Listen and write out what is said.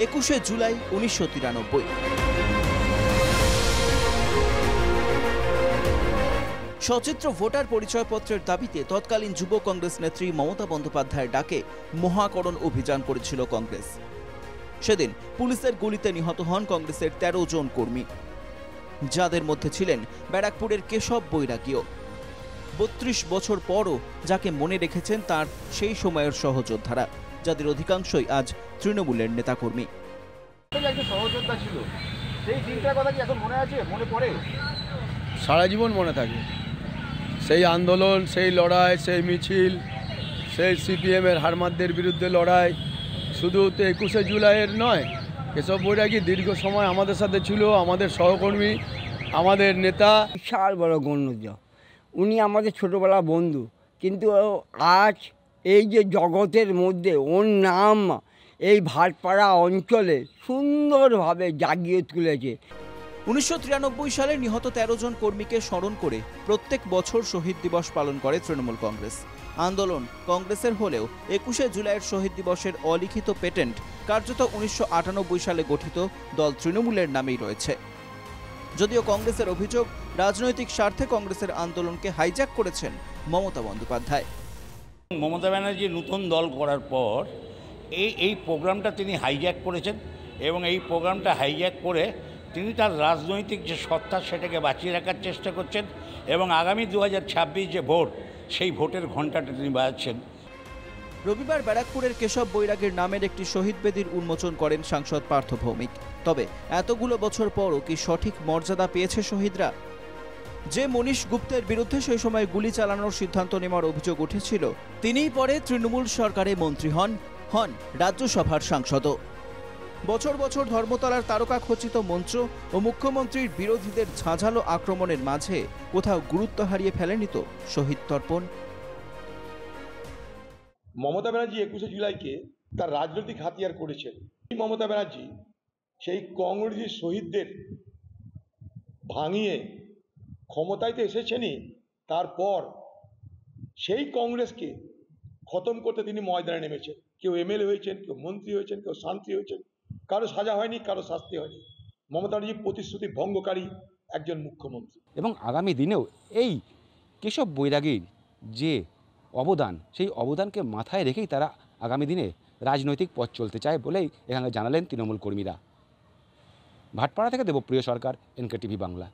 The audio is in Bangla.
21শে জুলাই 1993। সচিত্র ভোটার পরিচয়পত্রের দাবিতে তৎকালীন যুব কংগ্রেস নেত্রী মমতা বন্দ্যোপাধ্যায়ের ডাকে মহাকরণ অভিযান করেছিল কংগ্রেস। সেদিন পুলিশের গুলিতে নিহত হন কংগ্রেসের ১৩ জন কর্মী, যাদের মধ্যে ছিলেন ব্যারাকপুরের কেশব বৈরাগীও। ৩২ বছর পরও যাকে মনে রেখেছেন তার সেই সময়ের সহযোদ্ধারা, যাদের অধিকাংশই আজ তৃণমূলের নেতাকর্মী। সহযোদ্ধা ছিল, সেই দিনটার কথা কি এখন মনে আছে, মনে পড়ে? সারা জীবন মনে থাকে সেই আন্দোলন, সেই লড়াই, সেই মিছিল, সেই সিপিএমের হারমাদদের বিরুদ্ধে লড়াই। শুধু তো 21শে জুলাইয়ের নয়, কেশব বৈরাগী দীর্ঘ সময় আমাদের সাথে ছিল, আমাদের সহকর্মী, আমাদের নেতা। বিশাল বড় গণ্যযোগ্য, উনি আমাদের ছোটোবেলা বন্ধু, কিন্তু আজ এই যে জগতের মধ্যে ওর নাম এই ভাটপাড়া অঞ্চলে সুন্দরভাবে জাগিয়ে তুলেছে। 1993 সালে নিহত ১৩ জন কর্মীকে স্মরণ করে প্রত্যেক বছর শহীদ দিবস পালন করে তৃণমূল কংগ্রেস। আন্দোলন কংগ্রেসের হলেও 21শে জুলাইয়ের শহীদ দিবসের অলিখিত পেটেন্ট কার্যত 1998 সালে গঠিত দল তৃণমূলের নামেই রয়েছে। যদিও কংগ্রেসের অভিযোগ, রাজনৈতিক স্বার্থে কংগ্রেসের আন্দোলনকে হাইজ্যাক করেছেন মমতা বন্দ্যোপাধ্যায়। মমতা ব্যানার্জি নতুন দল করার পর এই প্রোগ্রামটা তিনি হাইজ্যাক করেছেন, এবং এই প্রোগ্রামটা হাইজ্যাক করে তিনি তার রাজনৈতিক যে সত্তা সেটাকে বাঁচিয়ে রাখার চেষ্টা করছেন, এবং আগামী 2026 যে ভোট, সেই ভোটের ঘণ্টাটা তিনি বাজাচ্ছেন। রবিবার ব্যারাকপুরের কেশব বৈরাগীর নামের একটি শহীদ বেদির উন্মোচন করেন সাংসদ পার্থ ভৌমিক। তবে এতগুলো বছর পরও কি সঠিক মর্যাদা পেয়েছে শহীদরা? যে মনীষ গুপ্তের বিরুদ্ধে সেই সময় গুলি চালানোর সিদ্ধান্ত নেওয়ার অভিযোগ উঠেছিল, তিনিই পরে তৃণমূল সরকারে মন্ত্রী হন রাজ্যসভার সাংসদও। বছর বছর ধর্মতলার তারকা খচিত মঞ্চ ও মুখ্যমন্ত্রীর বিরোধীদের ঝাঁঝালো আক্রমণের মাঝে কোথাও গুরুত্ব হারিয়ে ফেলেনি তো শহীদ তর্পণ? মমতা ব্যানার্জি 21শে জুলাইকে তার রাজনৈতিক হাতিয়ার করেছেন। মমতা ব্যানার্জি সেই কংগ্রেসের শহীদদের ভাঙিয়ে ক্ষমতায় তো এসেছেনই, তারপর সেই কংগ্রেসকে খতম করতে তিনি ময়দানে নেমেছেন। কেউ এমএলএ হয়েছেন, কেউ মন্ত্রী হয়েছেন, কেউ শান্তি হয়েছেন, কারো সাজা হয়নি, কারো শাস্তি হয়নি। মমতা ব্যানার্জি প্রতিশ্রুতি ভঙ্গকারী একজন মুখ্যমন্ত্রী। এবং আগামী দিনেও এই কেশব বৈরাগীর যে অবদান, সেই অবদানকে মাথায় রেখেই তারা আগামী দিনে রাজনৈতিক পথ চলতে চায় বলেই এখানে জানালেন তৃণমূল কর্মীরা। ভাটপাড়া থেকে দেবপ্রিয় সরকার, NK TV বাংলা।